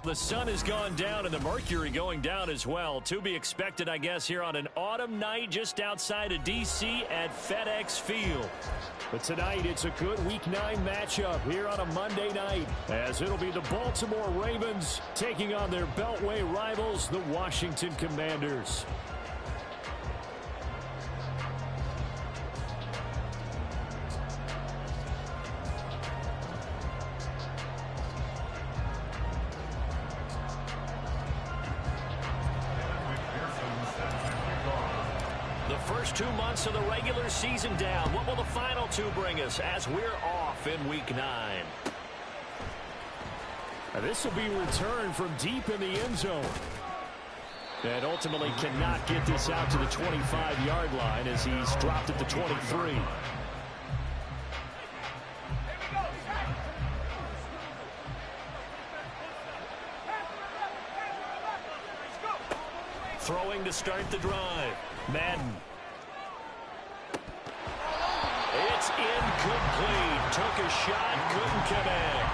The sun has gone down and the mercury going down as well. To be expected, I guess, here on an autumn night just outside of D.C. at FedEx Field. But tonight, it's a good Week 9 matchup here on a Monday night, as it'll be the Baltimore Ravens taking on their Beltway rivals, the Washington Commanders. First 2 months of the regular season down. What will the final two bring us as we're off in Week 9? This will be returned from deep in the end zone. And ultimately cannot get this out to the 25-yard line as he's dropped at the 23. Throwing to start the drive. Madden. It's incomplete. Took a shot, couldn't connect.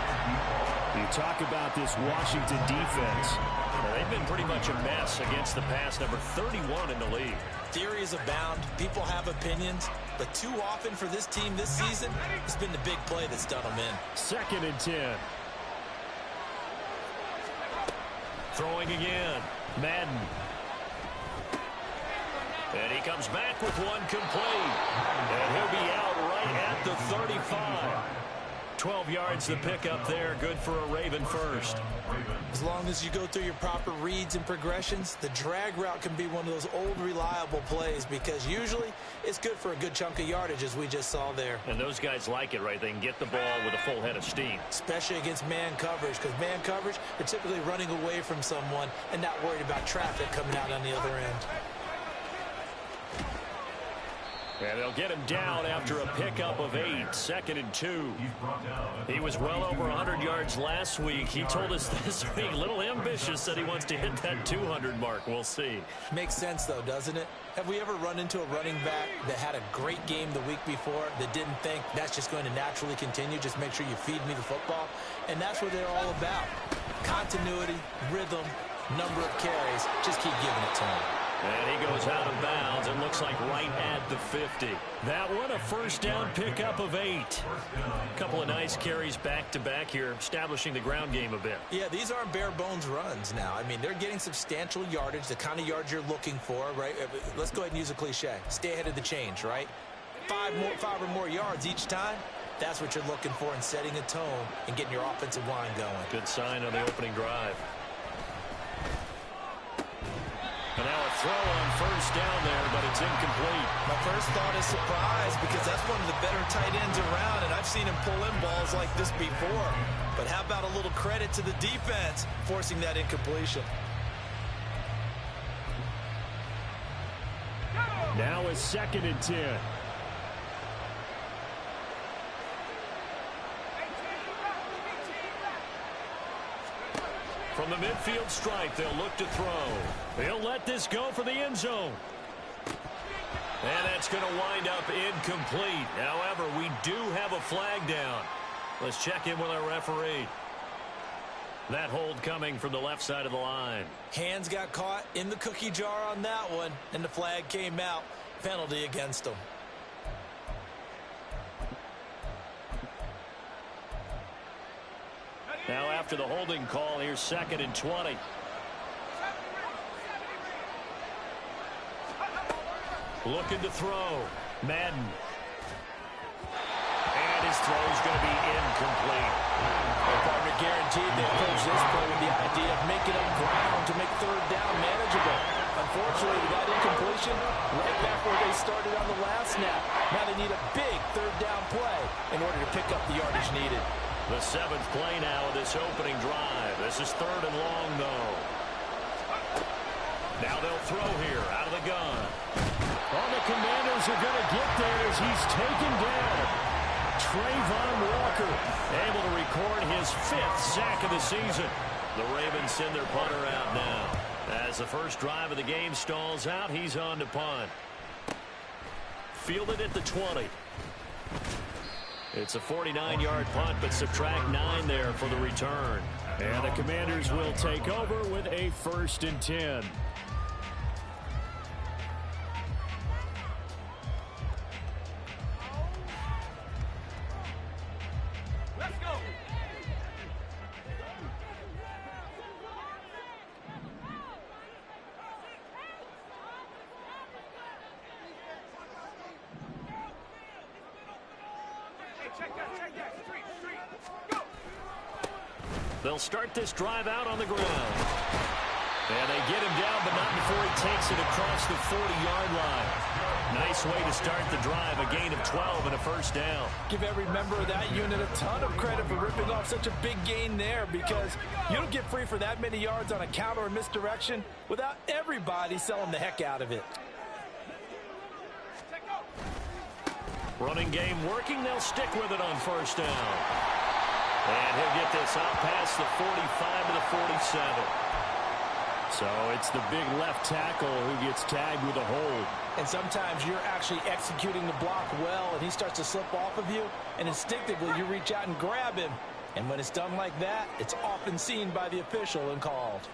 You talk about this Washington defense. Well, they've been pretty much a mess against the pass, number 31 in the league. Theories abound. People have opinions. But too often for this team this season, it's been the big play that's done them in. 2nd and 10. Throwing again. Madden. And he comes back with one complete. And he'll be out right at the 35. 12 yards to pick up there. Good for a Raven first. As long as you go through your proper reads and progressions, the drag route can be one of those old reliable plays because usually it's good for a good chunk of yardage as we just saw there. And those guys like it, right? They can get the ball with a full head of steam. Especially against man coverage because man coverage, they're typically running away from someone and not worried about traffic coming out on the other end. And they'll get him down after a pickup of 8, 2nd and 2. He was well over 100 yards last week. He told us this week, a little ambitious, that he wants to hit that 200 mark. We'll see. Makes sense, though, doesn't it? Have we ever run into a running back that had a great game the week before that didn't think that's just going to naturally continue? Just make sure you feed me the football. And that's what they're all about. Continuity, rhythm, number of carries. Just keep giving it to him. And he goes out of bounds. It looks like right at the 50. That one, a first down pickup of 8. A couple of nice carries back-to-back here, establishing the ground game a bit. Yeah, these aren't bare-bones runs now. I mean, they're getting substantial yardage, the kind of yards you're looking for, right? Let's go ahead and use a cliche. Stay ahead of the change, right? 5 or more yards each time. That's what you're looking for in setting a tone and getting your offensive line going. Good sign on the opening drive. And now a throw on first down there, but it's incomplete. My first thought is surprise because that's one of the better tight ends around, and I've seen him pull in balls like this before. But how about a little credit to the defense forcing that incompletion? Now a 2nd and 10. From the midfield stripe, they'll look to throw. They'll let this go for the end zone. And that's going to wind up incomplete. However, we do have a flag down. Let's check in with our referee. That hold coming from the left side of the line. Hands got caught in the cookie jar on that one, and the flag came out. Penalty against them. Now after the holding call, here's 2nd and 20. Looking to throw. Madden. And his throw's going to be incomplete. Well, partner, guaranteed they approach this play with the idea of making up ground to make 3rd down manageable. Unfortunately, they got incompletion right back where they started on the last snap. Now they need a big 3rd down play in order to pick up the yardage needed. The 7th play now of this opening drive. This is 3rd and long, though. Now they'll throw here out of the gun. All the Commanders are going to get there as he's taken down. Trayvon Walker able to record his 5th sack of the season. The Ravens send their punter out now. As the first drive of the game stalls out, he's on to punt. Fielded at the 20. It's a 49-yard punt, but subtract 9 there for the return. And the Commanders will take over with a 1st and 10. They'll start this drive out on the ground. And they get him down, but not before he takes it across the 40-yard line. Nice way to start the drive, a gain of 12 and a 1st down. Give every member of that unit a ton of credit for ripping off such a big gain there, because you don't get free for that many yards on a counter or misdirection without everybody selling the heck out of it. Running game working. They'll stick with it on 1st down. And he'll get this out past the 45 to the 47. So it's the big left tackle who gets tagged with a hold. And sometimes you're actually executing the block well, and he starts to slip off of you, and instinctively you reach out and grab him. And when it's done like that, it's often seen by the official and called.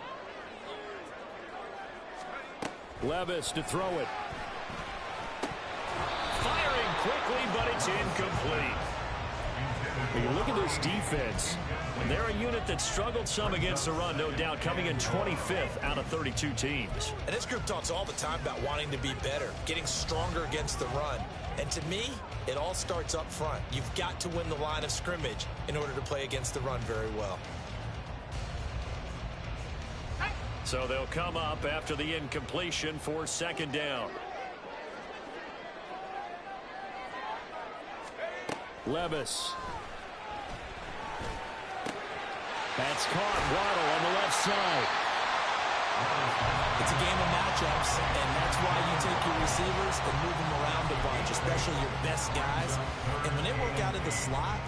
Levis to throw it. Firing quickly, but it's incomplete. When you look at this defense, they're a unit that struggled some against the run, no doubt, coming in 25th out of 32 teams. And this group talks all the time about wanting to be better, getting stronger against the run. And to me, it all starts up front. You've got to win the line of scrimmage in order to play against the run very well. So they'll come up after the incompletion for 2nd down. Levis. That's caught. Waddle on the left side. It's a game of matchups, and that's why you take your receivers and move them around a bunch, especially your best guys. And when they work out of the slot,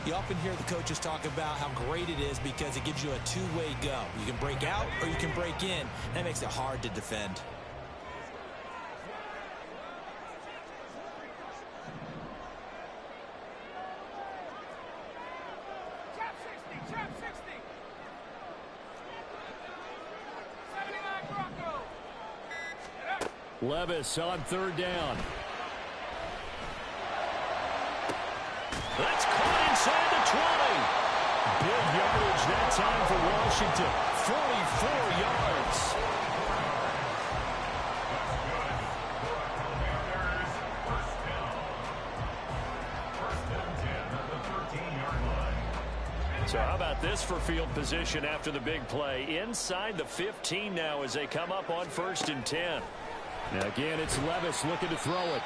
you often hear the coaches talk about how great it is because it gives you a two-way go. You can break out or you can break in. That makes it hard to defend. Levis on 3rd down. That's caught inside the 20. Big yardage that time for Washington. 44 yards. So how about this for field position after the big play? Inside the 15 now as they come up on 1st and 10. Now again, it's Levis looking to throw it.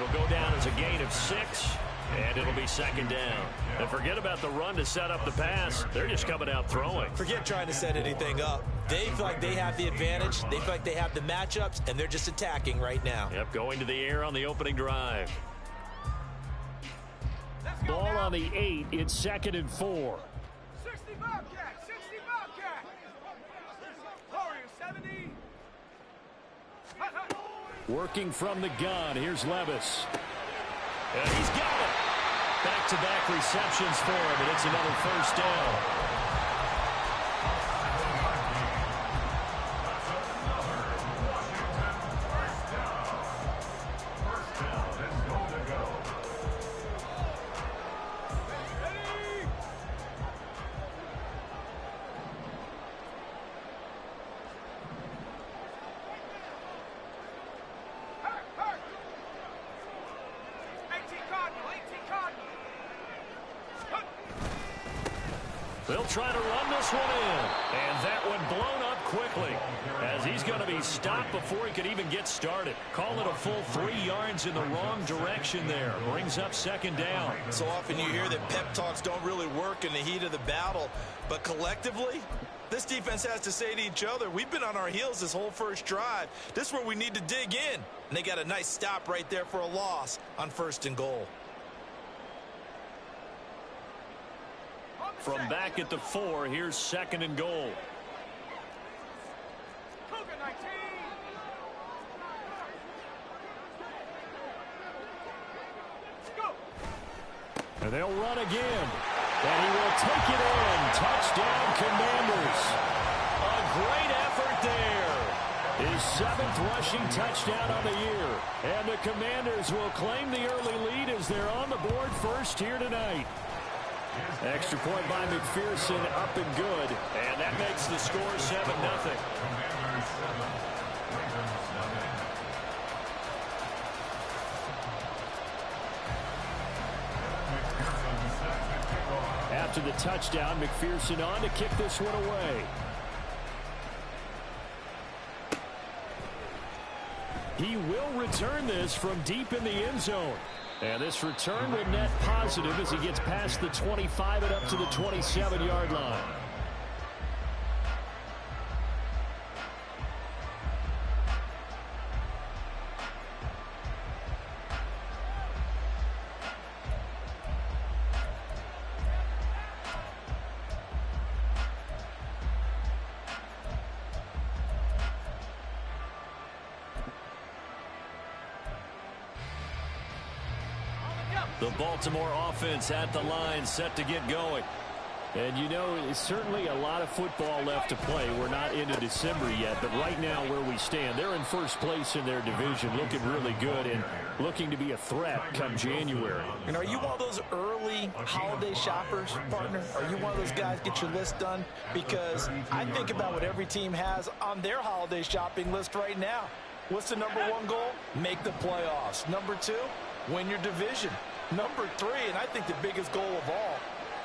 It'll go down as a gain of 6, and it'll be 2nd down. And forget about the run to set up the pass. They're just coming out throwing. Forget trying to set anything up. They feel like they have the advantage. They feel like they have the matchups, and they're just attacking right now. Yep, going to the air on the opening drive. Ball on the 8. It's 2nd and 4. 60 Bobcat, 60 Bobcat. Warriors 70. Working from the gun. Here's Levis. And he's got it. Back-to-back receptions for him, and it's another 1st down. They'll try to run this one in. And that one blown up quickly as he's going to be stopped before he could even get started. Call it a full 3 yards in the wrong direction there. Brings up 2nd down. So often you hear that pep talks don't really work in the heat of the battle. But collectively, this defense has to say to each other, we've been on our heels this whole first drive. This is where we need to dig in. And they got a nice stop right there for a loss on 1st and goal. From back at the 4, here's 2nd and goal. And they'll run again. And he will take it in. Touchdown, Commanders. A great effort there. His 7th rushing touchdown on the year. And the Commanders will claim the early lead as they're on the board first here tonight. Extra point by McPherson, up and good. And that makes the score 7-0. After the touchdown, McPherson on to kick this one away. He will return this from deep in the end zone. And this return will net positive as he gets past the 25 and up to the 27-yard line. The Baltimore offense at the line, set to get going. And you know, it's certainly a lot of football left to play. We're not into December yet, but right now where we stand, they're in first place in their division, looking really good and looking to be a threat come January. And are you one of those early holiday shoppers, partner? Are you one of those guys get your list done? Because I think about what every team has on their holiday shopping list right now. What's the number one goal? Make the playoffs. Number 2, win your division. Number 3, and I think the biggest goal of all,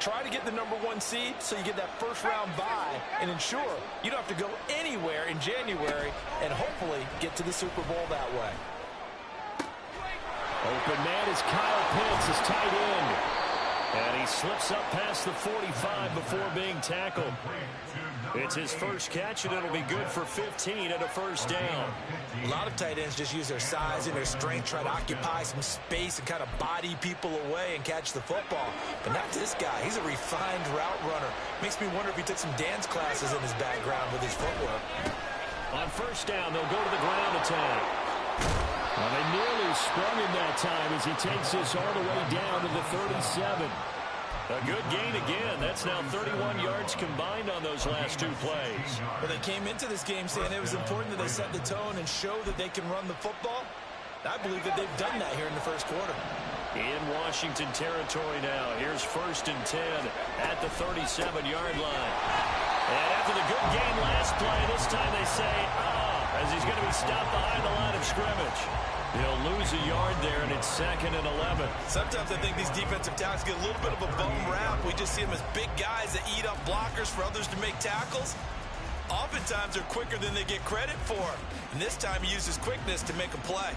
try to get the number 1 seed so you get that first round bye and ensure you don't have to go anywhere in January and hopefully get to the Super Bowl that way. Open man is Kyle Pitts, his tight end. And he slips up past the 45 before being tackled. It's his first catch, and it'll be good for 15 and a first down. A lot of tight ends just use their size and their strength, try to occupy some space and kind of body people away and catch the football. But not this guy. He's a refined route runner. Makes me wonder if he took some dance classes in his background with his footwork. On first down, they'll go to the ground attack. Well, they nearly sprung him that time as he takes this all the way down to the 37. A good gain again. That's now 31 yards combined on those last 2 plays. Well, they came into this game saying it was important that they set the tone and show that they can run the football. I believe that they've done that here in the first quarter. In Washington territory now. Here's 1st and 10 at the 37-yard line. And after the good gain last play, this time they say, as he's going to be stopped behind the line of scrimmage. He'll lose a yard there, and it's 2nd and 11. Sometimes I think these defensive tackles get a little bit of a bum rap. We just see them as big guys that eat up blockers for others to make tackles. Oftentimes, they're quicker than they get credit for. And this time, he uses quickness to make a play.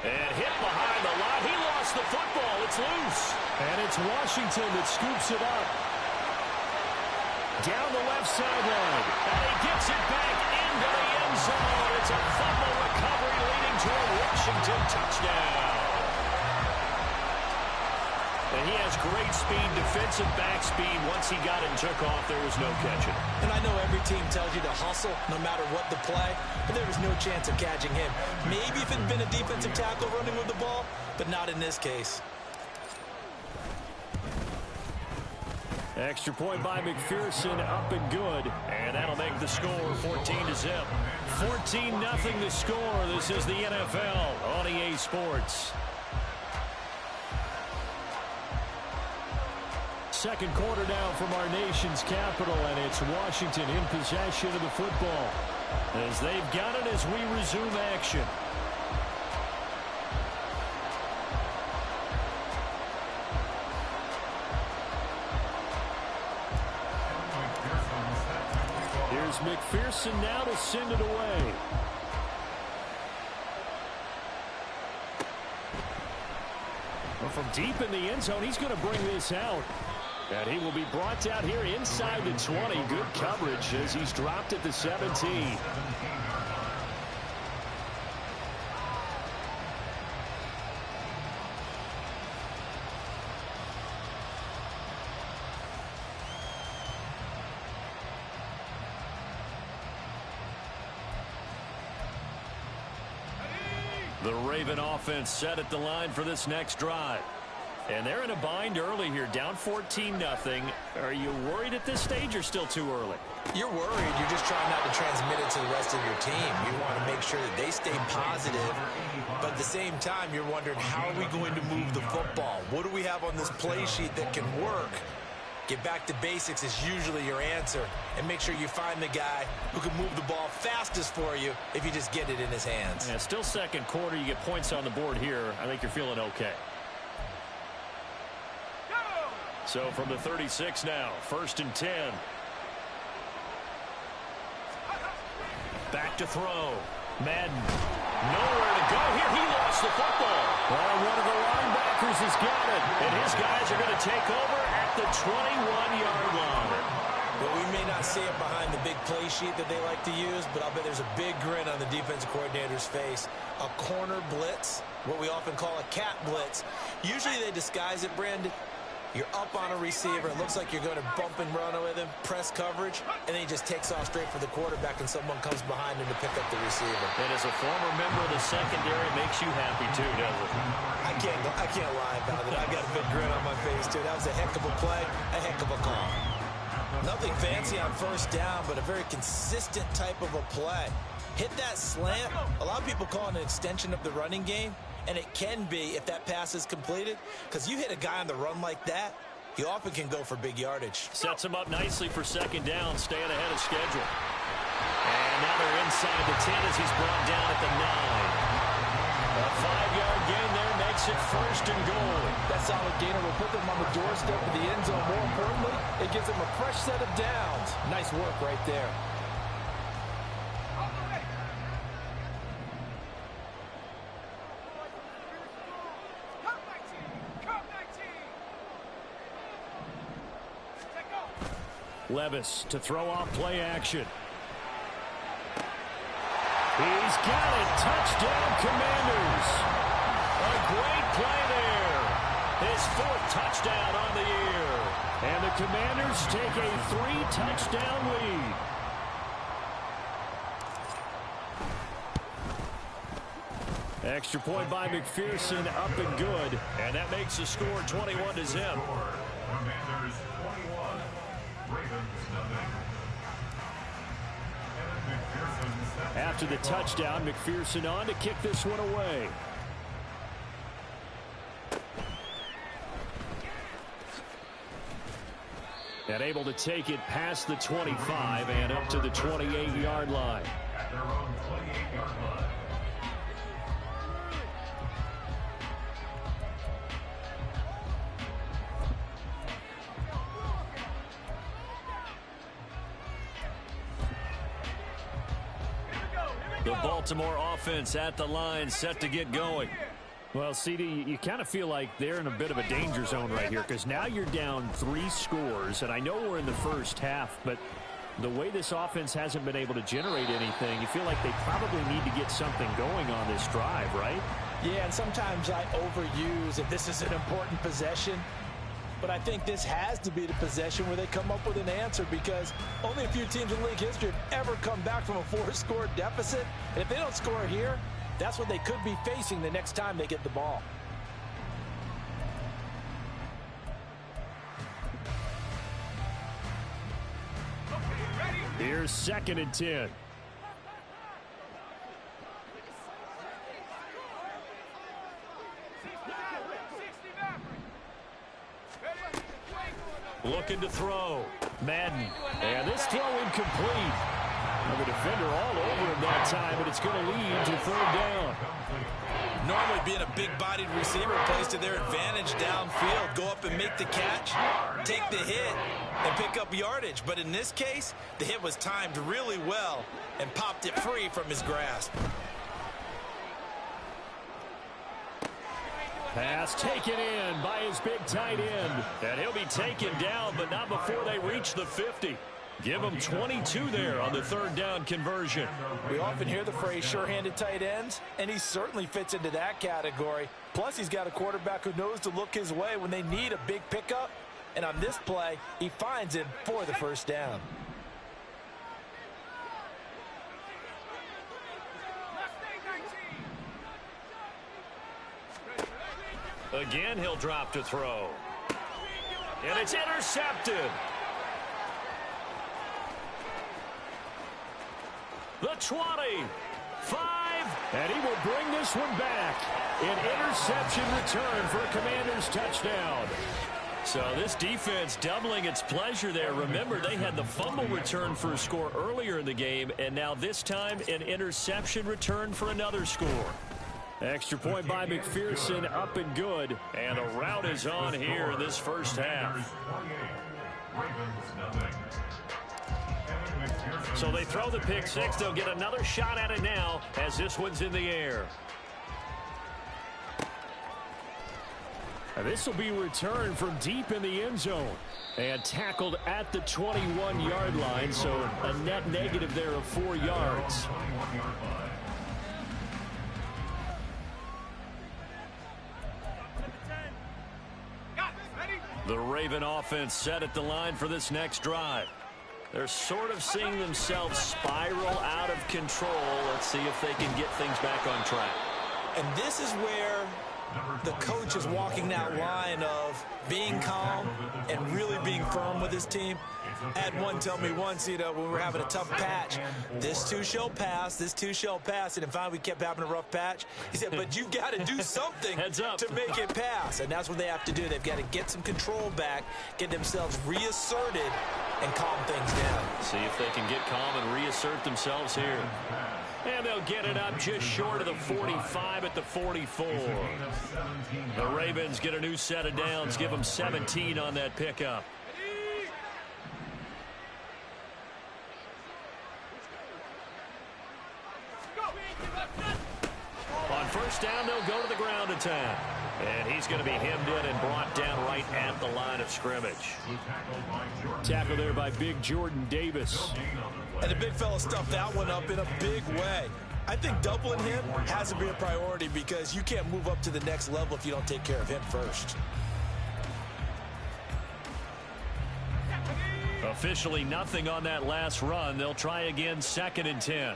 And hit behind the line. He lost the football. It's loose. And it's Washington that scoops it up. Down the left sideline. And he gets it back into the end zone. It's a fumble recovery leading to a Washington touchdown. And he has great speed, defensive back speed. Once he got it and took off, there was no catching. And I know every team tells you to hustle no matter what the play, but there was no chance of catching him. Maybe if it had been a defensive tackle running with the ball, but not in this case. Extra point by McPherson, up and good. And that'll make the score 14-0. 14-0 the score. This is the NFL on EA Sports. Second quarter now from our nation's capital, and it's Washington in possession of the football as they've got it as we resume action. Here's McPherson now to send it away. Well, from deep in the end zone, he's going to bring this out. And he will be brought out here inside the 20. Good coverage as he's dropped at the 17. The Raven offense set at the line for this next drive. And they're in a bind early here, down 14-0. Are you worried at this stage or still too early? You're worried. You're just trying not to transmit it to the rest of your team. You want to make sure that they stay positive. But at the same time, you're wondering, how are we going to move the football? What do we have on this play sheet that can work? Get back to basics is usually your answer. And make sure you find the guy who can move the ball fastest for you if you just get it in his hands. Yeah, still second quarter. You get points on the board here. I think you're feeling okay. So from the 36 now, 1st and 10. Back to throw. Madden. Nowhere to go here. He lost the football. Well, one of the linebackers has got it. And his guys are going to take over at the 21-yard line. Well, we may not see it behind the big play sheet that they like to use, but I'll bet there's a big grin on the defensive coordinator's face. A corner blitz, what we often call a cat blitz. Usually they disguise it, Brandon. You're up on a receiver. It looks like you're going to bump and run with him, press coverage, and then he just takes off straight for the quarterback, and someone comes behind him to pick up the receiver. And as a former member of the secondary, it makes you happy too, doesn't it? I can't lie about it. I got a big grin on my face, too. That was a heck of a play, a heck of a call. Nothing fancy on 1st down, but a very consistent type of a play. Hit that slant. A lot of people call it an extension of the running game. And it can be if that pass is completed, because you hit a guy on the run like that, he often can go for big yardage. Sets him up nicely for 2nd down, staying ahead of schedule. And now they're inside the 10 as he's brought down at the 9. A 5-yard gain there makes it 1st and goal. That solid gainer will put them on the doorstep of the end zone. More importantly, it gives them a fresh set of downs. Nice work right there. Levis to throw off play action. He's got it. Touchdown, Commanders. A great play there. His 4th touchdown on the year. And the Commanders take a 3-touchdown lead. Extra point by McPherson, up and good. And that makes the score 21-0. After the touchdown, McPherson on to kick this one away. And able to take it past the 25 and up to the 28-yard line. The Baltimore offense at the line, set to get going. Well, CD, you kind of feel like they're in a bit of a danger zone right here, because now you're down 3 scores, and I know we're in the first half, but the way this offense hasn't been able to generate anything, you feel like they probably need to get something going on this drive, right? Yeah, and sometimes I overuse if this is an important possession. But I think this has to be the possession where they come up with an answer, because only a few teams in league history have ever come back from a 4-score deficit. And if they don't score here, that's what they could be facing the next time they get the ball. Here's 2nd and 10. Looking to throw. Madden. And this throw incomplete. Now the defender all over him that time, but it's going to lead to 3rd down. Normally being a big-bodied receiver plays to their advantage downfield. Go up and make the catch, take the hit, and pick up yardage. But in this case, the hit was timed really well and popped it free from his grasp. Pass taken in by his big tight end. And he'll be taken down, but not before they reach the 50. Give him 22 there on the 3rd down conversion. We often hear the phrase sure-handed tight ends, and he certainly fits into that category. Plus, he's got a quarterback who knows to look his way when they need a big pickup. And on this play, he finds him for the 1st down. Again, he'll drop to throw. And it's intercepted. The 20. 5. And he will bring this one back. An interception return for a Commanders touchdown. So this defense doubling its pleasure there. Remember, they had the fumble return for a score earlier in the game, and now this time an interception return for another score. Extra point by McPherson, up and good. And a rout is on here in this first half. So they throw the pick six. They'll get another shot at it now as this one's in the air. And this will be returned from deep in the end zone. And tackled at the 21-yard line, so a net negative there of 4 yards. The Raven offense set at the line for this next drive. They're sort of seeing themselves spiral out of control. Let's see if they can get things back on track. And this is where the coach is walking that line of being calm and really being firm with his team. I had one tell me once, when we were having a tough patch, this too shall pass, this too shall pass. And finally we kept having a rough patch. He said, but you got to do something to make it pass. And that's what they have to do. They've got to get some control back, get themselves reasserted, and calm things down. See if they can get calm and reassert themselves here. And they'll get it up just short of the 45 at the 44. The Ravens get a new set of downs, give them 17 on that pickup. On first down, they'll go to the ground attack. And he's going to be hemmed in and brought down right at the line of scrimmage. Tackle there by big Jordan Davis. And the big fella stuffed that one up in a big way. I think doubling him has to be a priority because you can't move up to the next level if you don't take care of him first. Officially nothing on that last run. They'll try again, 2nd and 10.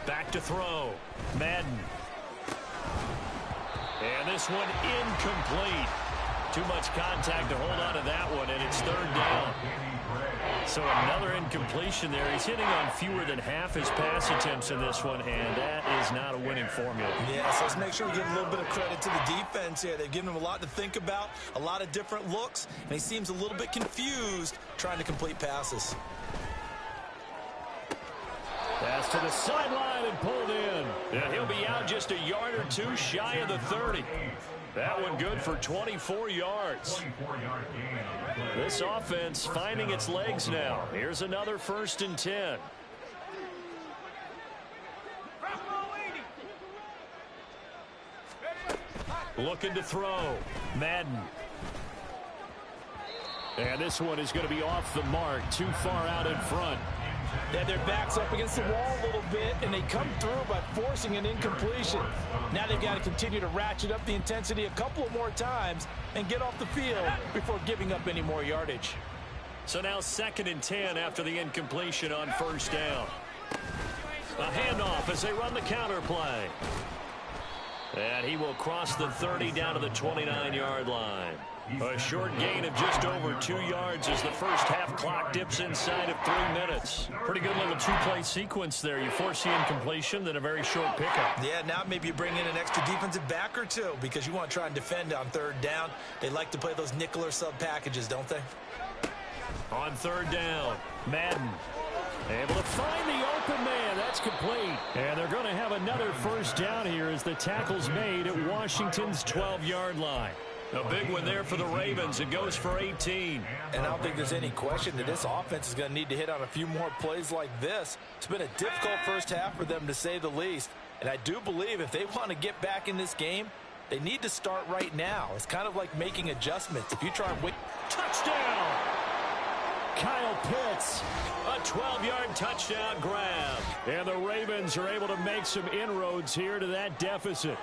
Back to throw. Madden. And this one incomplete. Too much contact to hold on to that one, and it's 3rd down. So another incompletion there. He's hitting on fewer than half his pass attempts in this one, and that is not a winning formula. Yeah, so let's make sure we give a little bit of credit to the defense here. They've given him a lot to think about, a lot of different looks, and he seems a little bit confused trying to complete passes. Pass to the sideline and pulled in. Yeah, he'll be out just a yard or two shy of the 30. That one good for 24 yards. This offense finding its legs now. Here's another 1st and 10. Looking to throw. Madden. And this one is going to be off the mark, too far out in front. They had their backs up against the wall a little bit, and they come through by forcing an incompletion. Now they've got to continue to ratchet up the intensity a couple of more times and get off the field before giving up any more yardage. So now 2nd and 10 after the incompletion on 1st down. A handoff as they run the counter play. And he will cross the 30 down to the 29-yard line. A short gain of just over 2 yards as the first half clock dips inside of 3 minutes. Pretty good little two-play sequence there. You force the incompletion, then a very short pickup. Yeah, now maybe you bring in an extra defensive back or two because you want to try and defend on 3rd down. They like to play those nickel or sub packages, don't they? On 3rd down, Madden. Able to find the open man. That's complete. And they're going to have another 1st down here as the tackle's made at Washington's 12-yard line. A big one there for the Ravens. It goes for 18. And I don't think there's any question that this offense is going to need to hit on a few more plays like this. It's been a difficult first half for them, to say the least. And I do believe if they want to get back in this game, they need to start right now. It's kind of like making adjustments. If you try and wait. Touchdown! Kyle Pitts. A 12-yard touchdown grab. And the Ravens are able to make some inroads here to that deficit.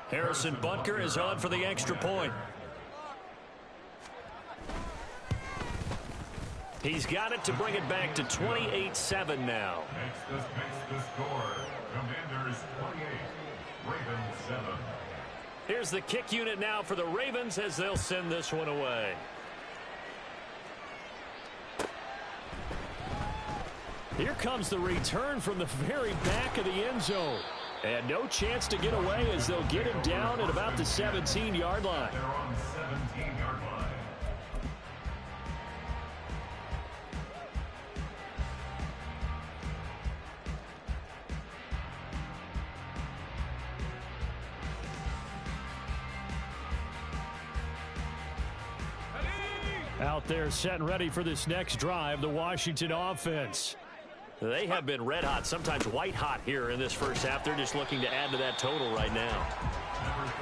Harrison Butker is on for the extra point. He's got it to bring it back to 28-7 now. Makes the score. Commanders 28, Ravens 7. Here's the kick unit now for the Ravens as they'll send this one away. Here comes the return from the very back of the end zone. And no chance to get away as they'll get him down at about the 17-yard line. They're on the 17-yard line. Out there set and ready for this next drive, the Washington offense. They have been red hot, sometimes white hot here in this first half. They're just looking to add to that total right now.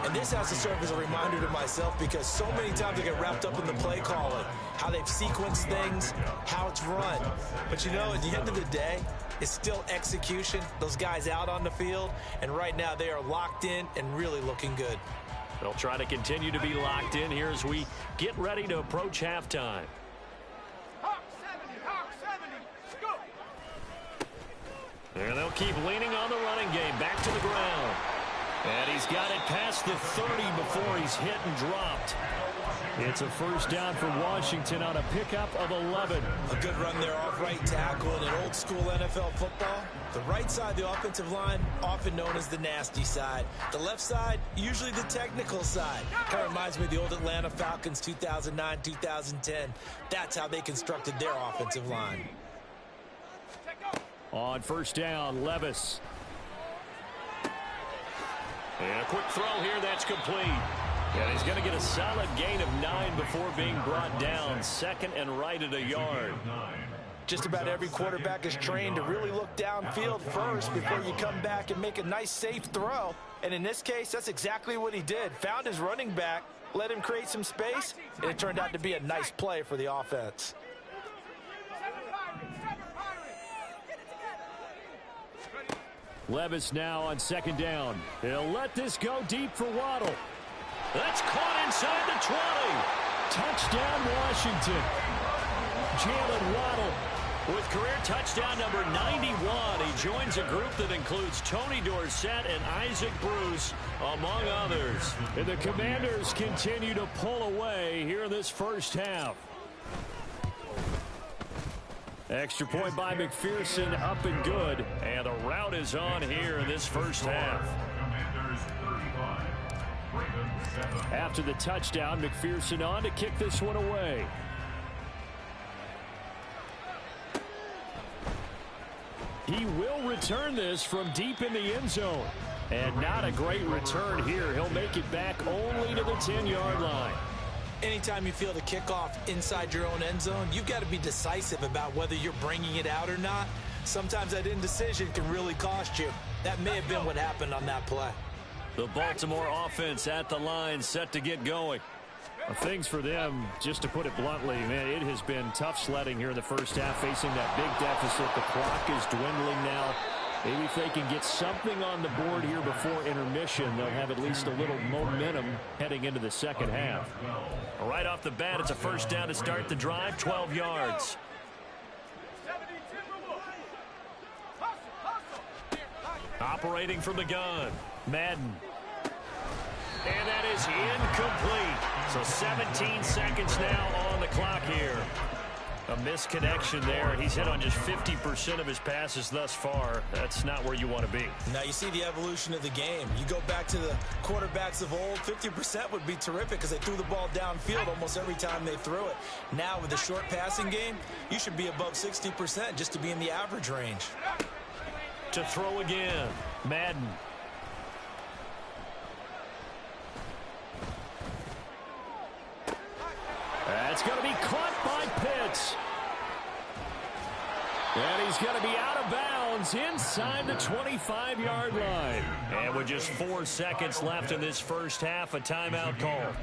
And this has to serve as a reminder to myself because so many times I get wrapped up in the play calling, how they've sequenced things, how it's run. But you know, at the end of the day, it's still execution. Those guys out on the field, and right now they are locked in and really looking good. They'll try to continue to be locked in here as we get ready to approach halftime. Hawk 70, go! And they'll keep leaning on the running game, back to the ground. And he's got it past the 30 before he's hit and dropped. It's a first down for Washington on a pickup of 11. A good run there off right tackle in an old school NFL football. The right side of the offensive line, often known as the nasty side. The left side, usually the technical side. Kind of reminds me of the old Atlanta Falcons 2009, 2010. That's how they constructed their offensive line. On first down, Levis. And a quick throw here, that's complete. And he's going to get a solid gain of 9 before being brought down. Second and right at a yard. Just about every quarterback is trained to really look downfield first before you come back and make a nice, safe throw. And in this case, that's exactly what he did. Found his running back, let him create some space, and it turned out to be a nice play for the offense. Levis now on second down. He'll let this go deep for Waddle. That's caught inside the 20. Touchdown, Washington. Jalen Waddle. With career touchdown number 91, he joins a group that includes Tony Dorsett and Isaac Bruce, among others. And the Commanders continue to pull away here in this first half. Extra point by McPherson, up and good. And the route is on here in this first half. After the touchdown, McPherson on to kick this one away. He will return this from deep in the end zone. And not a great return here. He'll make it back only to the 10-yard line. Anytime you feel the kickoff inside your own end zone, you've got to be decisive about whether you're bringing it out or not. Sometimes that indecision can really cost you. That may have been what happened on that play. The Baltimore offense at the line, set to get going. Things for them, just to put it bluntly, man, it has been tough sledding here in the first half, facing that big deficit. The clock is dwindling now. Maybe if they can get something on the board here before intermission, they'll have at least a little momentum heading into the second half. Right off the bat, it's a first down to start the drive, 12 yards. Operating from the gun, Madden. And that is incomplete. So 17 seconds now on the clock here. A misconnection there. He's hit on just 50% of his passes thus far. That's not where you want to be. Now you see the evolution of the game. You go back to the quarterbacks of old, 50% would be terrific because they threw the ball downfield almost every time they threw it. Now with the short passing game, you should be above 60% just to be in the average range. To throw again, Madden. That's going to be caught by Pitts. And he's going to be out of bounds inside the 25-yard line. And with just 4 seconds left in this first half, a timeout call.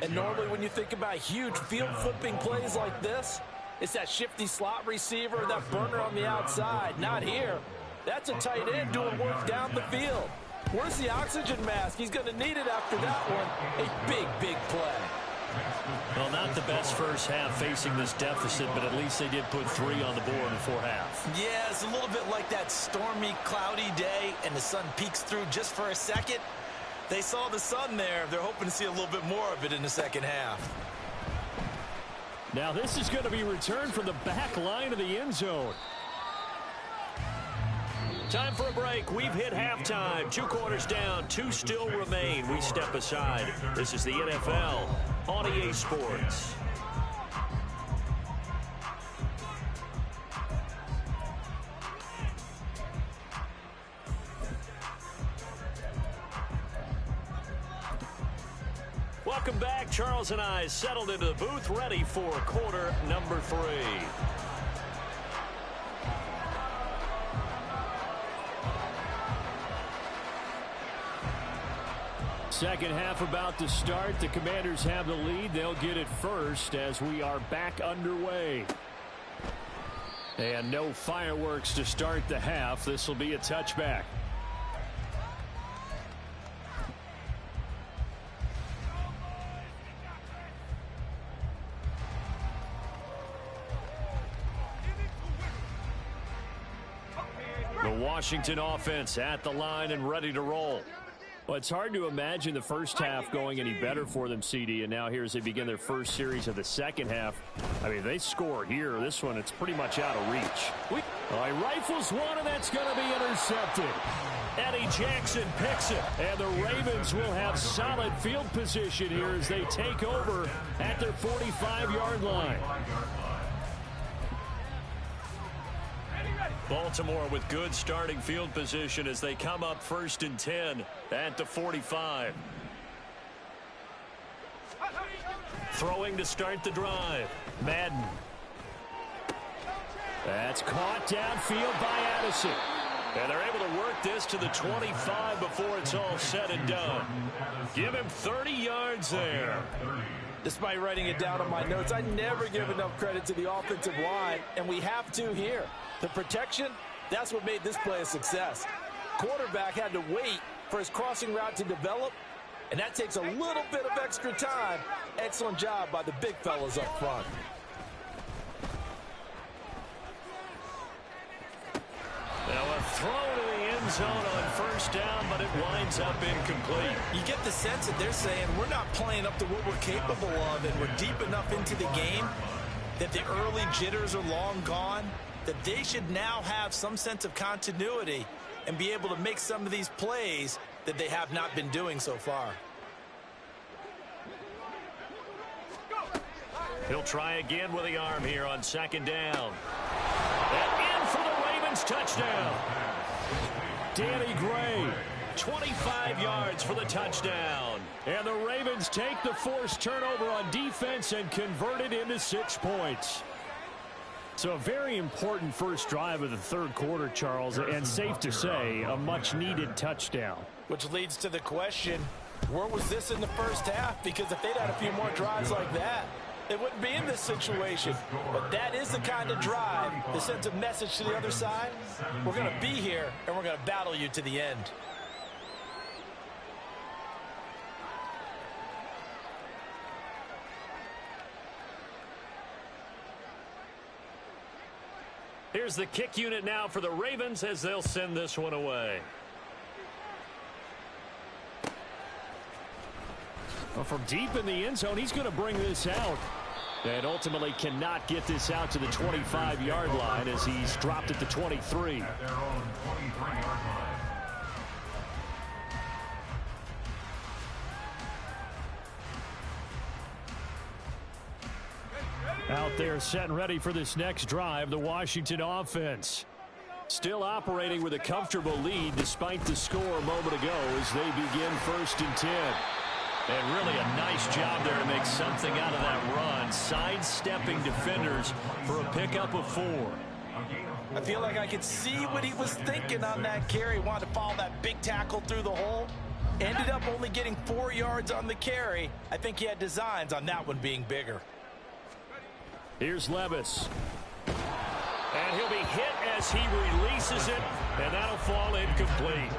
And normally when you think about huge field flipping plays like this, it's that shifty slot receiver, that burner on the outside. Not here. That's a tight end doing work down the field. Where's the oxygen mask? He's going to need it after that one. A big, big play. Well, not the best first half facing this deficit, but at least they did put 3 on the board before half. Yeah, it's a little bit like that stormy, cloudy day, and the sun peeks through just for a second. They saw the sun there. They're hoping to see a little bit more of it in the second half. Now this is going to be returned from the back line of the end zone. Time for a break. We've hit halftime. 2 quarters down. 2 still remain. We step aside. This is the NFL on EA Sports. Welcome back. Charles and I settled into the booth, ready for quarter number 3. Second half about to start. The Commanders have the lead. They'll get it first as we are back underway. And no fireworks to start the half. This will be a touchback. The Washington offense at the line and ready to roll. Well, it's hard to imagine the first half going any better for them, CD, and now here as they begin their first series of the second half. I mean, they score here. This one, it's pretty much out of reach. He rifles one, and that's going to be intercepted. Eddie Jackson picks it. And the Ravens will have solid field position here as they take over at their 45-yard line. Baltimore with good starting field position as they come up 1st and 10 at the 45. Throwing to start the drive. Madden. That's caught downfield by Addison. And they're able to work this to the 25 before it's all said and done. Give him 30 yards there. Despite writing it down on my notes, I never give enough credit to the offensive line, and we have to here. The protection, that's what made this play a success. Quarterback had to wait for his crossing route to develop, and that takes a little bit of extra time. Excellent job by the big fellas up front. Now a throw to the end zone on 1st down, but it winds up incomplete. You get the sense that they're saying we're not playing up to what we're capable of, and we're deep enough into the game that the early jitters are long gone, that they should now have some sense of continuity and be able to make some of these plays that they have not been doing so far. He'll try again with the arm here on 2nd down. And in for the Ravens touchdown. Danny Gray. 25 yards for the touchdown. And the Ravens take the forced turnover on defense and convert it into 6 points. So a very important first drive of the 3rd quarter, Charles, and safe to say, a much-needed touchdown. Which leads to the question, where was this in the first half? Because if they'd had a few more drives like that, they wouldn't be in this situation. But that is the kind of drive that sends a message to the other side. We're going to be here, and we're going to battle you to the end. Here's the kick unit now for the Ravens as they'll send this one away. Well, from deep in the end zone, he's going to bring this out. And ultimately cannot get this out to the 25-yard line as he's dropped at the 23. At their own 23-yard line. Out there set and ready for this next drive, the Washington offense. Still operating with a comfortable lead despite the score a moment ago as they begin 1st and 10. And really a nice job there to make something out of that run, sidestepping defenders for a pickup of 4. I feel like I could see what he was thinking on that carry. Wanted to follow that big tackle through the hole. Ended up only getting 4 yards on the carry. I think he had designs on that one being bigger. Here's Levis. And he'll be hit as he releases it, and that'll fall incomplete.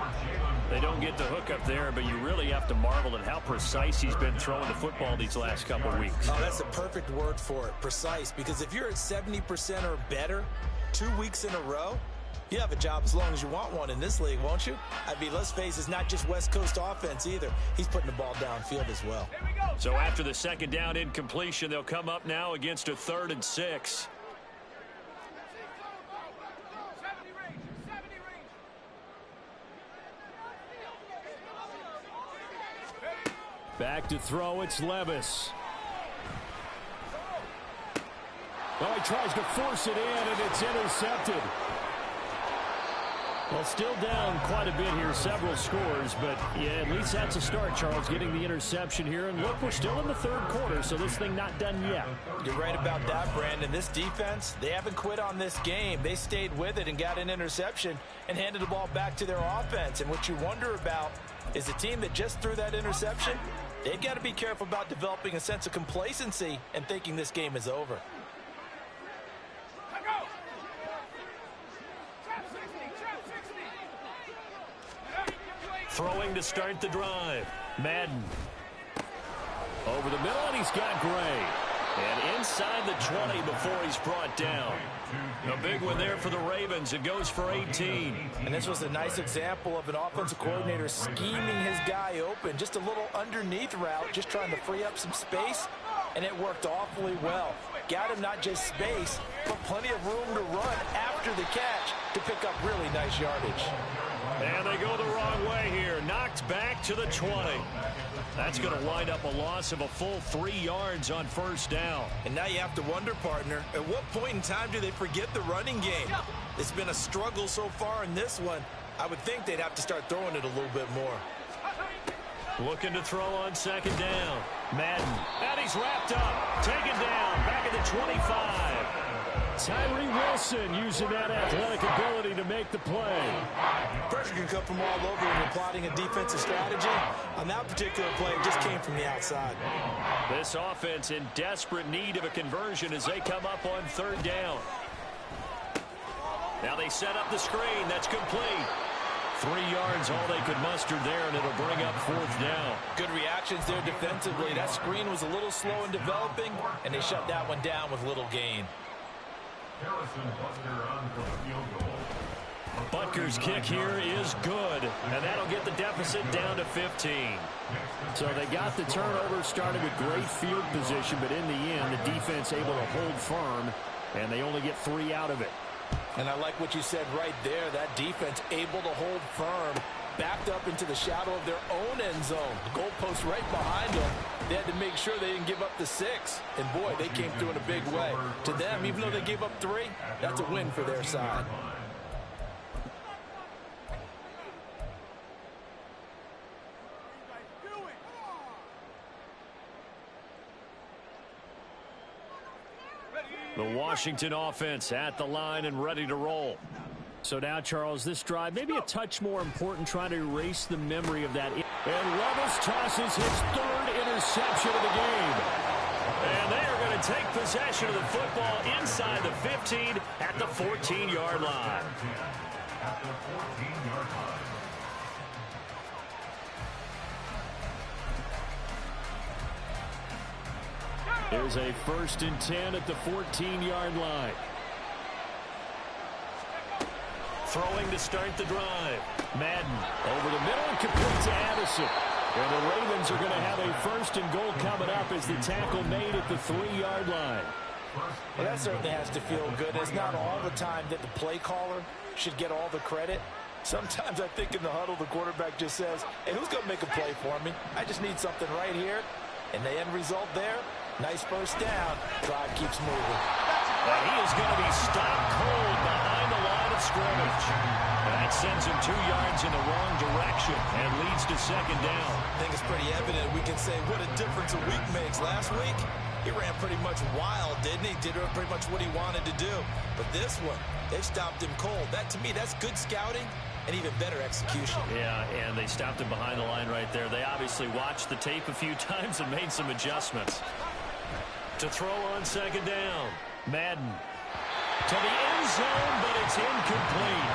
They don't get the hook up there, but you really have to marvel at how precise he's been throwing the football these last couple of weeks. Oh, that's the perfect word for it, precise. Because if you're at 70% or better 2 weeks in a row, you have a job as long as you want one in this league, won't you? I mean, let's face it, it's not just West Coast offense either. He's putting the ball downfield as well. So after the second down incompletion, they'll come up now against a 3rd and 6. Back to throw, it's Levis. Oh, he tries to force it in, and it's intercepted. Well, still down quite a bit here, several scores, but yeah, at least that's a start, Charles, getting the interception here. And look, we're still in the 3rd quarter, so this thing not done yet. You're right about that, Brandon. This defense, they haven't quit on this game. They stayed with it and got an interception and handed the ball back to their offense. And what you wonder about is the team that just threw that interception, they've got to be careful about developing a sense of complacency and thinking this game is over. Throwing to start the drive. Madden. Over the middle, and he's got Gray. And inside the 20 before he's brought down. A big one there for the Ravens. It goes for 18. And this was a nice example of an offensive coordinator scheming his guy open. Just a little underneath route, just trying to free up some space, and it worked awfully well. Got him not just space, but plenty of room to run after the catch to pick up really nice yardage. And they go the wrong way here. Knocked back to the 20. That's going to wind up a loss of a full 3 yards on 1st down. And now you have to wonder, partner, at what point in time do they forget the running game? It's been a struggle so far in this one. I would think they'd have to start throwing it a little bit more. Looking to throw on 2nd down. Madden. And he's wrapped up. Taken down. Back at the 25. Tyree Wilson using that athletic ability to make the play. Pressure can come from all over when you're plotting a defensive strategy. On that particular play, it just came from the outside. This offense in desperate need of a conversion as they come up on 3rd down. Now they set up the screen. That's complete. 3 yards, all they could muster there, and it'll bring up 4th down. Good reactions there defensively. That screen was a little slow in developing, and they shut that one down with little gain. Butker's kick here is good, and that'll get the deficit down to 15. So they got the turnover, started with great field position, but in the end, the defense able to hold firm, and they only get 3 out of it. And I like what you said right there. That defense able to hold firm, backed up into the shadow of their own end zone. The goalpost right behind them. They had to make sure they didn't give up the 6. And, boy, they came through in a big way. To them, even though they gave up 3, that's a win for their side. The Washington offense at the line and ready to roll. So now, Charles, this drive maybe a touch more important, trying to erase the memory of that. And Levis tosses his 3rd interception of the game. And they are going to take possession of the football inside the 15 at the 14-yard line. At the 14-yard line. There's a 1st and 10 at the 14-yard line. Throwing to start the drive. Madden over the middle and complete to Addison. And the Ravens are going to have a 1st and goal coming up as the tackle made at the 3-yard line. Well, that certainly has to feel good. It's not all the time that the play caller should get all the credit. Sometimes I think in the huddle, the quarterback just says, hey, who's going to make a play for me? I just need something right here. And the end result there, nice 1st down. Drive keeps moving. And he is going to be stopped cold behind the line of scrimmage. And that sends him 2 yards in the wrong direction and leads to 2nd down. I think it's pretty evident we can say what a difference a week makes. Last week, he ran pretty much wild, didn't he? Did pretty much what he wanted to do. But this one, they've stopped him cold. That, to me, that's good scouting and even better execution. Yeah, and they stopped him behind the line right there. They obviously watched the tape a few times and made some adjustments. To throw on 2nd down. Madden to the end zone, but it's incomplete.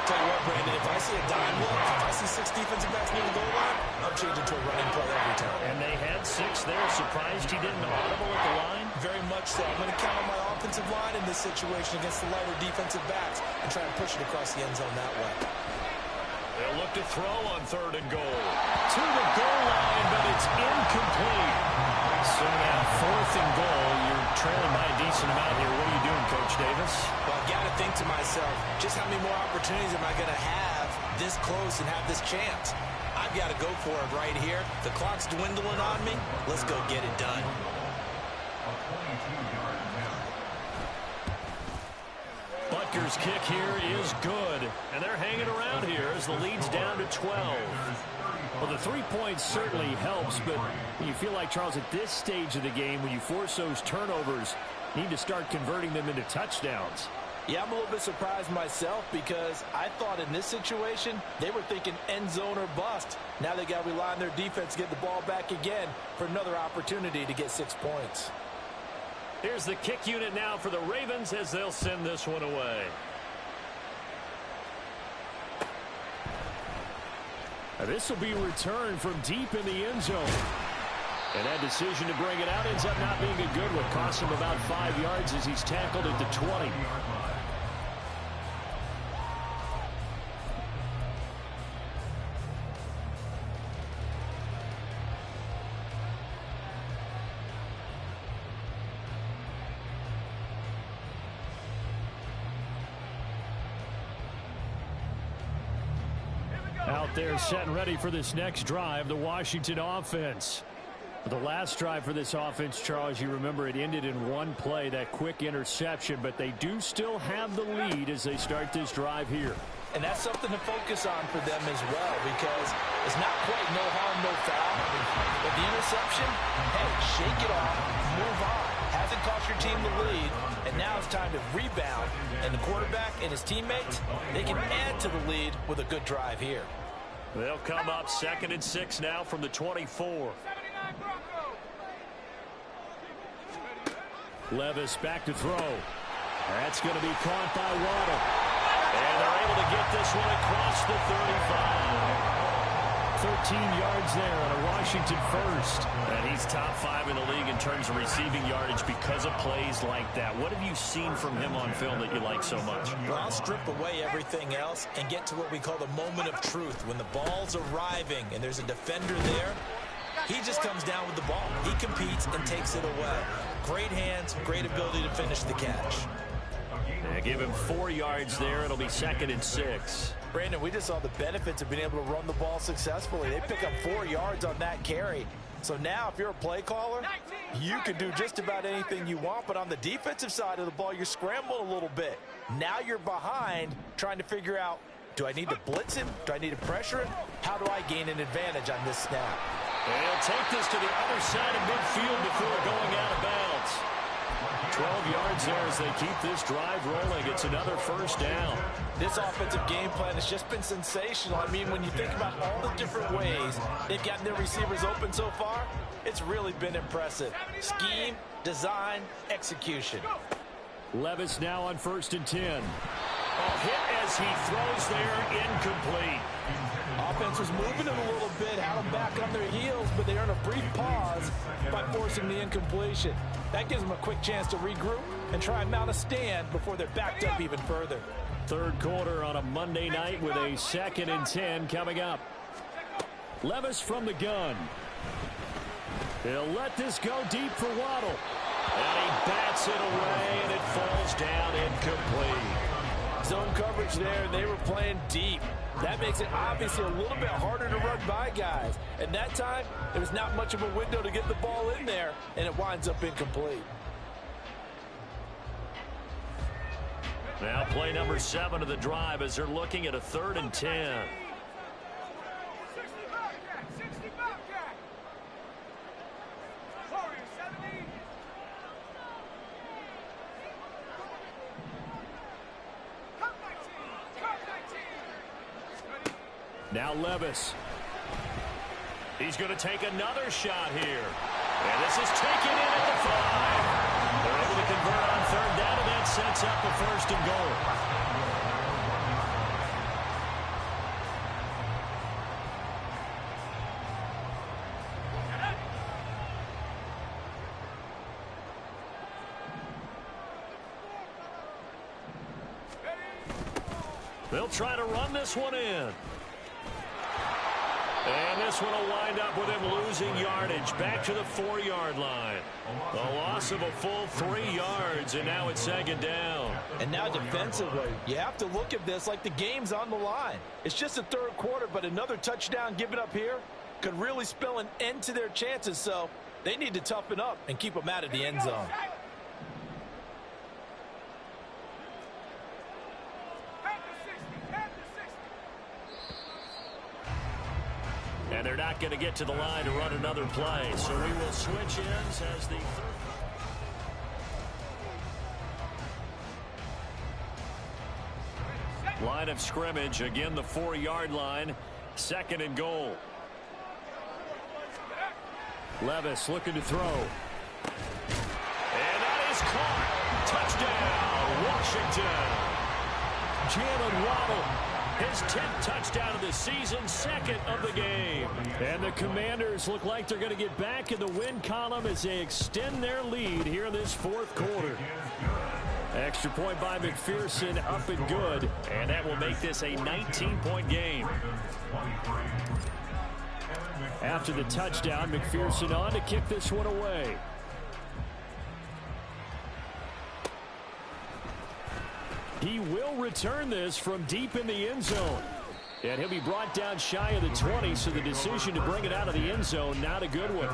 Tell you what, Brandon, if I see a dime look, if I see 6 defensive backs near the goal line, I'm changing to a running play every time. And they had 6 there. Surprised he didn't audible at the line? Very much so. I'm going to count on my offensive line in this situation against the lighter defensive backs and try and push it across the end zone that way. They'll look to throw on 3rd and goal. To the goal line, but it's incomplete. So now 4th and goal. You're trailing by a decent amount here. What are you doing, Coach Davis? Well, I've got to think to myself, just how many more opportunities am I going to have this close and have this chance? I've got to go for it right here. The clock's dwindling on me. Let's go get it done. Butker's kick here is good. And they're hanging around here as the lead's down to 12. Well, the 3 points certainly helps, but you feel like, Charles, at this stage of the game, when you force those turnovers, you need to start converting them into touchdowns. Yeah, I'm a little bit surprised myself because I thought in this situation they were thinking end zone or bust. Now they got to rely on their defense to get the ball back again for another opportunity to get 6 points. Here's the kick unit now for the Ravens as they'll send this one away. This will be returned from deep in the end zone. And that decision to bring it out ends up not being a good one. Cost him about 5 yards as he's tackled at the 20. Out there set and ready for this next drive, the Washington offense. The last drive for this offense, Charles, you remember it ended in one play, that quick interception, but they do still have the lead as they start this drive here. And that's something to focus on for them as well because it's not quite no harm, no foul. But the interception, hey, shake it off, move on. Hasn't cost your team the lead, and now it's time to rebound. And the quarterback and his teammates, they can add to the lead with a good drive here. They'll come up 2nd and 6 now from the 24. Levis back to throw. That's going to be caught by Waddle. And they're able to get this one across the 35. 13 yards there on a Washington first. And he's top 5 in the league in terms of receiving yardage because of plays like that. What have you seen from him on film that you like so much? Well, I'll strip away everything else and get to what we call the moment of truth. When the ball's arriving and there's a defender there, he just comes down with the ball. He competes and takes it away. Great hands, great ability to finish the catch. They give him 4 yards there. It'll be 2nd and 6. Brandon, we just saw the benefits of being able to run the ball successfully. They pick up 4 yards on that carry. So now if you're a play caller, you can do just about anything you want. But on the defensive side of the ball, you're scrambling a little bit. Now you're behind trying to figure out, do I need to blitz him? Do I need to pressure him? How do I gain an advantage on this snap? And he'll take this to the other side of midfield before going out of bounds. 12 yards there as they keep this drive rolling. It's another first down. This offensive game plan has just been sensational. I mean, when you think about all the different ways they've gotten their receivers open so far, it's really been impressive. Scheme, design, execution. Levis now on 1st and 10. A hit as he throws there, incomplete. Offense was moving it a little bit, had them back on their heels, but they earn a brief pause by forcing the incompletion. That gives them a quick chance to regroup and try and mount a stand before they're backed up even further. 3rd quarter on a Monday night with a 2nd and 10 coming up. Levis from the gun. He'll let this go deep for Waddle. And he bats it away, and it falls down incomplete. Zone coverage there, they were playing deep. That makes it obviously a little bit harder to run by guys. And that time, there was not much of a window to get the ball in there, and it winds up incomplete. Now play number 7 of the drive as they're looking at a 3rd and 10. Now Levis. He's going to take another shot here. And this is taken in at the 5. They're able to convert on 3rd down, and that sets up a 1st and goal. They'll try to run this one in. And this one will wind up with him losing yardage back to the 4-yard line. A loss of a full 3 yards, and now it's 2nd down. And now defensively, you have to look at this like the game's on the line. It's just the 3rd quarter, but another touchdown given up here could really spell an end to their chances, so they need to toughen up and keep them out of the end zone. And they're not going to get to the line to run another play. So we will switch ends as the line of scrimmage. Again, the 4-yard line. 2nd and goal. Levis looking to throw. And that is caught. Touchdown, Washington. Jalen Waddle. His 10th touchdown of the season, 2nd of the game. And the Commanders look like they're going to get back in the win column as they extend their lead here in this 4th quarter. Extra point by McPherson, up and good. And that will make this a 19-point game. After the touchdown, McPherson on to kick this one away. He will return this from deep in the end zone. And he'll be brought down shy of the 20, so the decision to bring it out of the end zone, not a good one.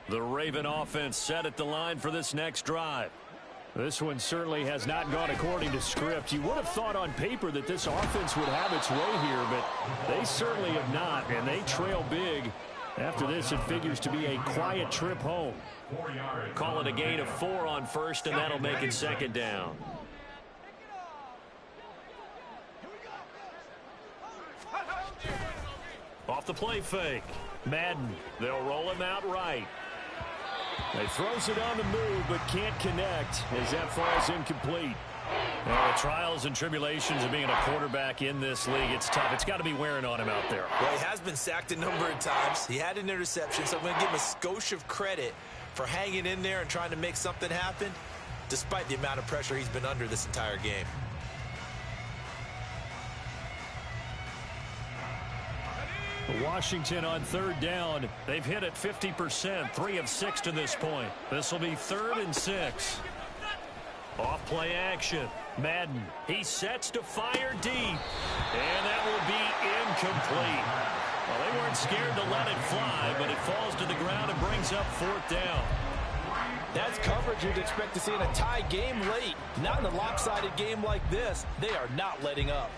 The Raven offense set at the line for this next drive. This one certainly has not gone according to script. You would have thought on paper that this offense would have its way here, but they certainly have not, and they trail big. After this, it figures to be a quiet trip home. Call it a gain of 4 on 1st, and that'll make it 2nd down. Off the play fake. Madden. They'll roll him out right. He throws it on the move, but can't connect as that falls incomplete. Well, the trials and tribulations of being a quarterback in this league, it's tough. It's got to be wearing on him out there. Well, he has been sacked a number of times. He had an interception, so I'm going to give him a skosh of credit for hanging in there and trying to make something happen, despite the amount of pressure he's been under this entire game. Washington on 3rd down. They've hit it 50%, 3 of 6 to this point. This will be 3rd and 6. Off play action. Madden. He sets to fire deep. And that will be incomplete. Well, they weren't scared to let it fly, but it falls to the ground and brings up 4th down. That's coverage you'd expect to see in a tie game late. Not in a lopsided game like this. They are not letting up.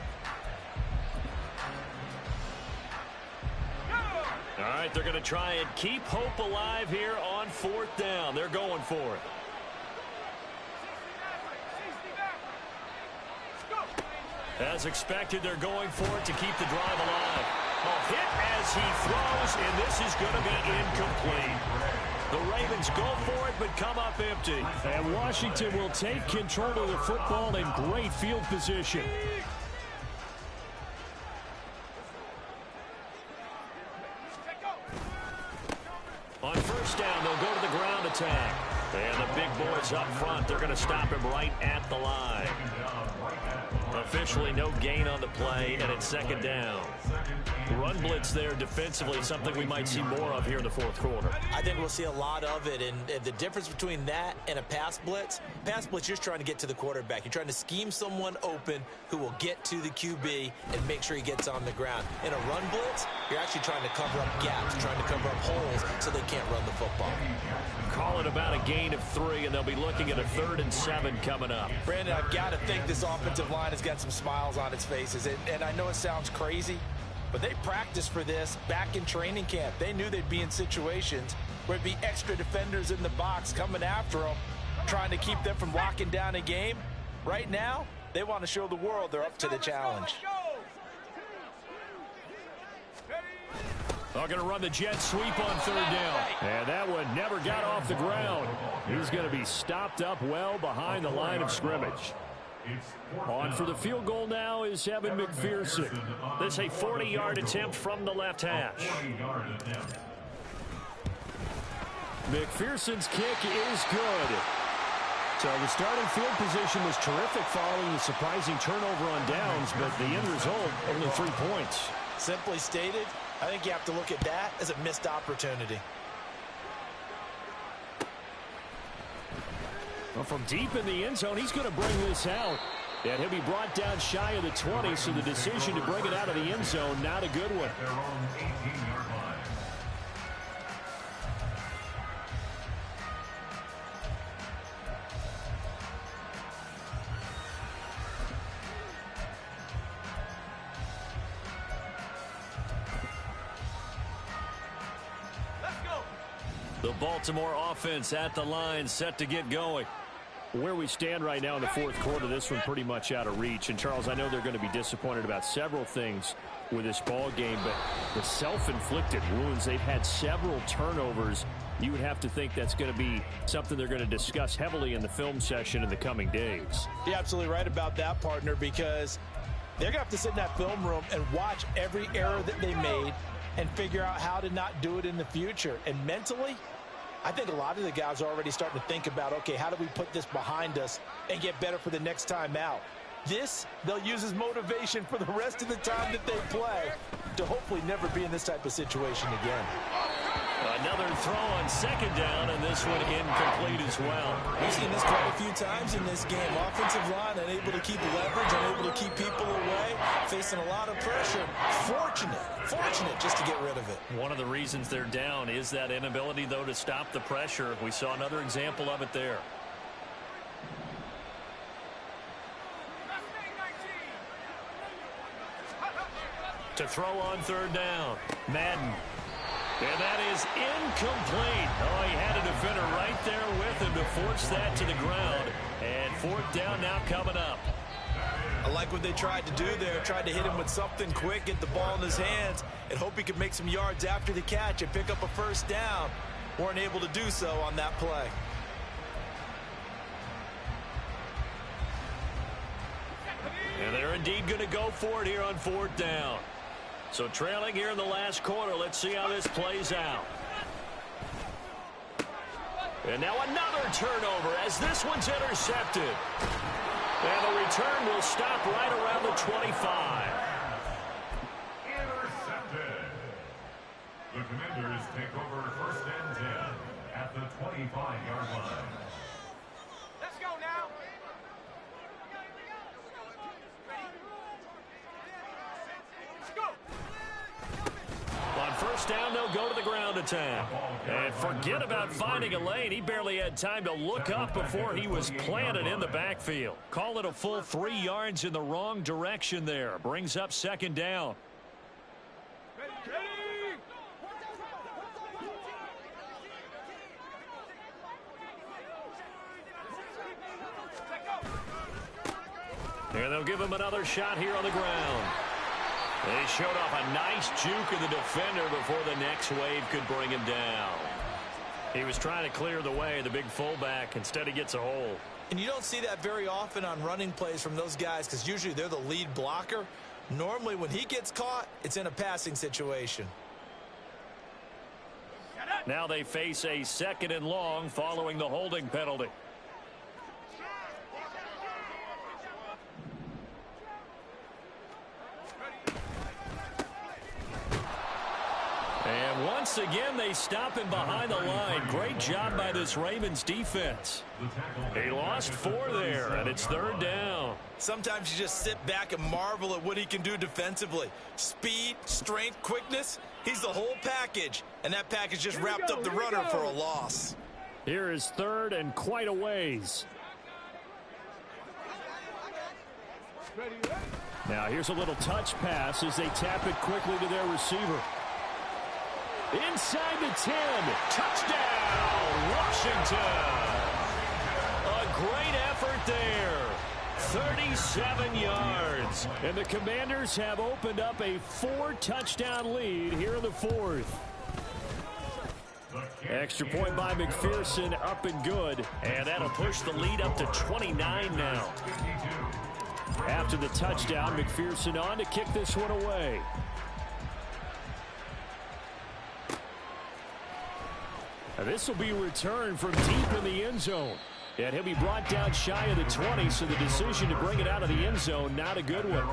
All right, they're going to try and keep hope alive here on 4th down. They're going for it. As expected, they're going for it to keep the drive alive. A hit as he throws, and this is going to be incomplete. The Ravens go for it, but come up empty. And Washington will take control of the football in great field position. On 1st down, they'll go to the ground attack. And the big boys up front, they're going to stop him right at the line. Officially no gain on the play, and it's 2nd down. Run blitz there defensively, something we might see more of here in the 4th quarter. I think we'll see a lot of it, and the difference between that and a pass blitz, you're just trying to get to the quarterback. You're trying to scheme someone open who will get to the QB and make sure he gets on the ground. In a run blitz, you're actually trying to cover up gaps, trying to cover up holes so they can't run the football. Call it about a gain of 3, and they'll be looking at a 3rd and 7 coming up. Brandon, I've got to think this offensive line has got some smiles on its faces, and I know it sounds crazy, but they practiced for this back in training camp. They knew they'd be in situations where there'd be extra defenders in the box coming after them, trying to keep them from locking down a game. Right now, they want to show the world they're up to the challenge. Going to run the jet sweep on third down. And that one never got off the ground. He's going to be stopped up well behind the line of scrimmage. On for the field goal now is Evan McPherson. This is a 40-yard attempt from the left hash. McPherson's kick is good. So the starting field position was terrific following the surprising turnover on downs, but the end result, only 3 points. Simply stated, I think you have to look at that as a missed opportunity. Well, from deep in the end zone, he's going to bring this out. And he'll be brought down shy of the 20, so the decision to bring it out of the end zone, not a good one. Their own 18-yard line. The Baltimore offense at the line, set to get going. Where we stand right now in the fourth quarter, this one pretty much out of reach. And, Charles, I know they're going to be disappointed about several things with this ball game, but the self-inflicted wounds, they've had several turnovers. You would have to think that's going to be something they're going to discuss heavily in the film session in the coming days. You're absolutely right about that, partner, because they're going to have to sit in that film room and watch every error that they made and figure out how to not do it in the future. And mentally, I think a lot of the guys are already starting to think about, okay, how do we put this behind us and get better for the next time out? This, they'll use as motivation for the rest of the time that they play to hopefully never be in this type of situation again. Another throw on second down, and this one incomplete as well. We've seen this quite a few times in this game. Offensive line unable to keep leverage, unable to keep people away, facing a lot of pressure. Fortunate just to get rid of it. One of the reasons they're down is that inability, though, to stop the pressure. We saw another example of it there. To throw on third down, Madden. And that is incomplete. Oh, he had a defender right there with him to force that to the ground. And fourth down now coming up. I like what they tried to do there. Tried to hit him with something quick, get the ball in his hands, and hope he could make some yards after the catch and pick up a first down. Weren't able to do so on that play. And they're indeed going to go for it here on fourth down. So trailing here in the last quarter. Let's see how this plays out. And now another turnover as this one's intercepted. And the return will stop right around the 25. Intercepted. The Commanders take over first and 10 at the 25-yard line. Let's go now. Let's go. On first down, they'll go to the ground attack. And forget about finding a lane. He barely had time to look up before he was planted in the backfield. Call it a full 3 yards in the wrong direction there. Brings up second down. And they'll give him another shot here on the ground. They showed off a nice juke of the defender before the next wave could bring him down. He was trying to clear the way, the big fullback. Instead, he gets a hold. And you don't see that very often on running plays from those guys because usually they're the lead blocker. Normally, when he gets caught, it's in a passing situation. Now they face a second and long following the holding penalty. And once again, they stop him behind the line. Great job by this Ravens defense. He lost 4 there, and it's third down. Sometimes you just sit back and marvel at what he can do defensively. Speed, strength, quickness, he's the whole package. And that package just wrapped up the runner for a loss. Here is third and quite a ways. Now here's a little touch pass as they tap it quickly to their receiver. Inside the 10. Touchdown, Washington. A great effort there. 37 yards. And the Commanders have opened up a 4-touchdown lead here in the fourth. Extra point by McPherson, up and good. And that'll push the lead up to 29 now. After the touchdown, McPherson on to kick this one away. And this will be returned from deep in the end zone. And he'll be brought down shy of the 20, so the decision to bring it out of the end zone, not a good one.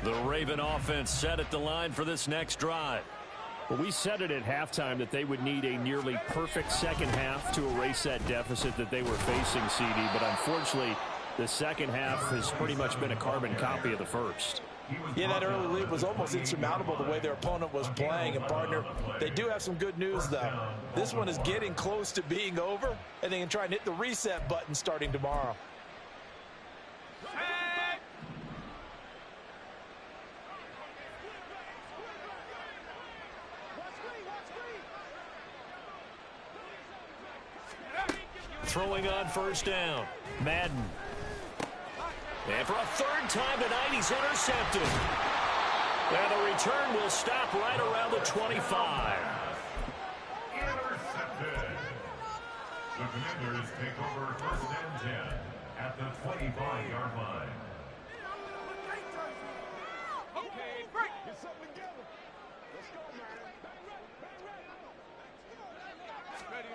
The Raven offense set at the line for this next drive. Well, we said it at halftime that they would need a nearly perfect second half to erase that deficit that they were facing, CD. But unfortunately, the second half has pretty much been a carbon copy of the first. Yeah, that early lead was almost insurmountable the way their opponent was playing. And, partner, they do have some good news, though. This one is getting close to being over, and they can try and hit the reset button starting tomorrow. Throwing on first down. Madden. And for a third time tonight, he's intercepted. And the return will stop right around the 25. Intercepted. The Commanders take over first and 10 at the 25-yard line. Okay, break. Get something together. Let's go, man. Ready.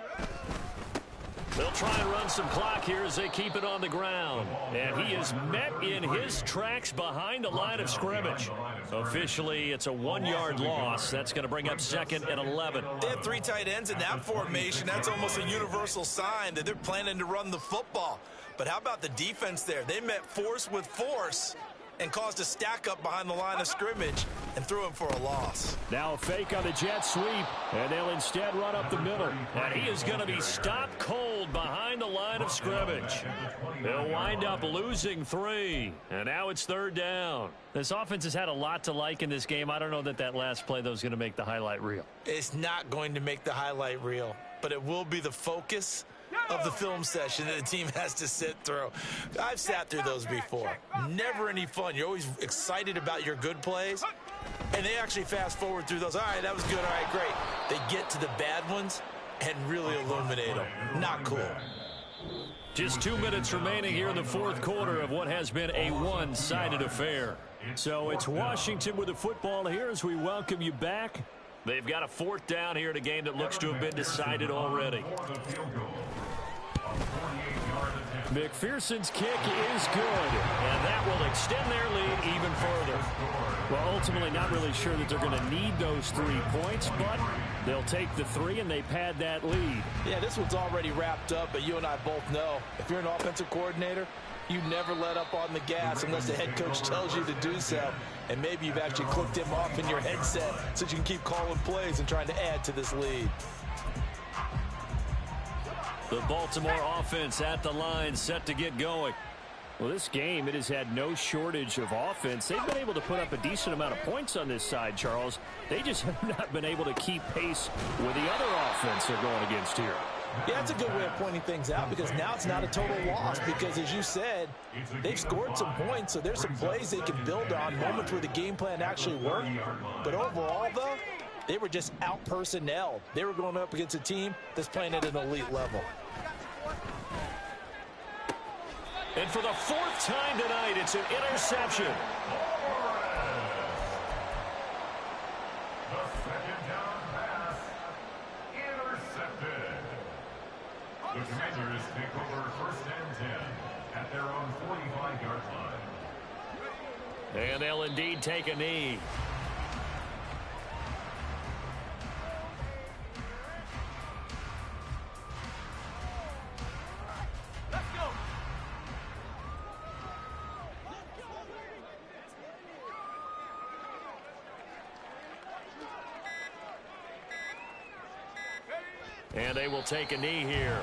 They'll try and run some clock here as they keep it on the ground. And he is met in his tracks behind the line of scrimmage. Officially, it's a 1-yard loss. That's going to bring up second and 11. They have 3 tight ends in that formation. That's almost a universal sign that they're planning to run the football. But how about the defense there? They met force with force and caused a stack up behind the line of scrimmage and threw him for a loss. Now a fake on the jet sweep, and they'll instead run up the middle. And he is going to be stopped cold behind the line of scrimmage. They'll wind up losing 3, and now it's third down. This offense has had a lot to like in this game. I don't know that that last play, though, is going to make the highlight reel. It's not going to make the highlight reel, but it will be the focus of the film session that the team has to sit through. I've sat through those before. Never any fun. You're always excited about your good plays, and they actually fast forward through those. All right, that was good. All right, great. They get to the bad ones and really illuminate them. Not cool. Just 2 minutes remaining here in the fourth quarter of what has been a one-sided affair. So it's Washington with the football here as we welcome you back. They've got a fourth down here in a game that looks to have been decided already. McPherson's kick is good. And that will extend their lead even further. Well, ultimately not really sure that they're going to need those 3 points, but they'll take the 3 and they pad that lead. Yeah, this one's already wrapped up, but you and I both know if you're an offensive coordinator, you never let up on the gas unless the head coach tells you to do so. And maybe you've actually clicked him off in your headset so you can keep calling plays and trying to add to this lead. The Baltimore offense at the line, set to get going. Well, this game, it has had no shortage of offense. They've been able to put up a decent amount of points on this side, Charles. They just have not been able to keep pace with the other offense they're going against here. Yeah, that's a good way of pointing things out because now it's not a total loss because, as you said, they've scored some points, so there's some plays they can build on, moments where the game plan actually worked. But overall, though, they were just out-personnelled. They were going up against a team that's playing at an elite level. And for the 4th time tonight, it's an interception. The second down pass. Intercepted. The Commanders take over first and 10 at their own 45-yard line. And they'll indeed take a knee. Let's go. And they will take a knee here.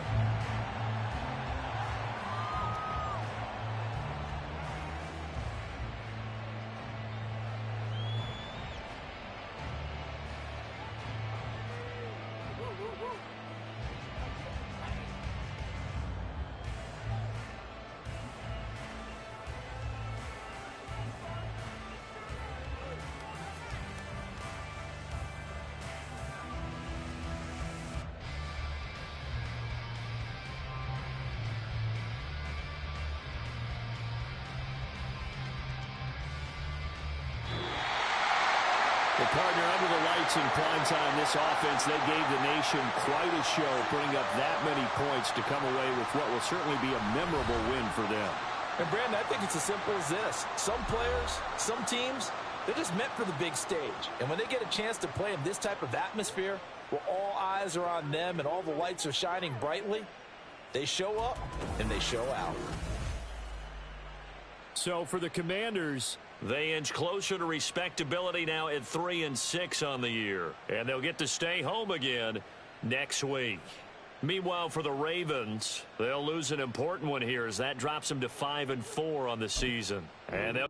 partner, under the lights in prime time, this offense, they gave the nation quite a show, putting up that many points to come away with what will certainly be a memorable win for them. And, Brandon, I think it's as simple as this. Some players, some teams, they're just meant for the big stage. And when they get a chance to play in this type of atmosphere, where all eyes are on them and all the lights are shining brightly, they show up and they show out. So for the Commanders, they inch closer to respectability now at 3-6 on the year. And they'll get to stay home again next week. Meanwhile, for the Ravens, they'll lose an important one here as that drops them to 5-4 on the season. And they'll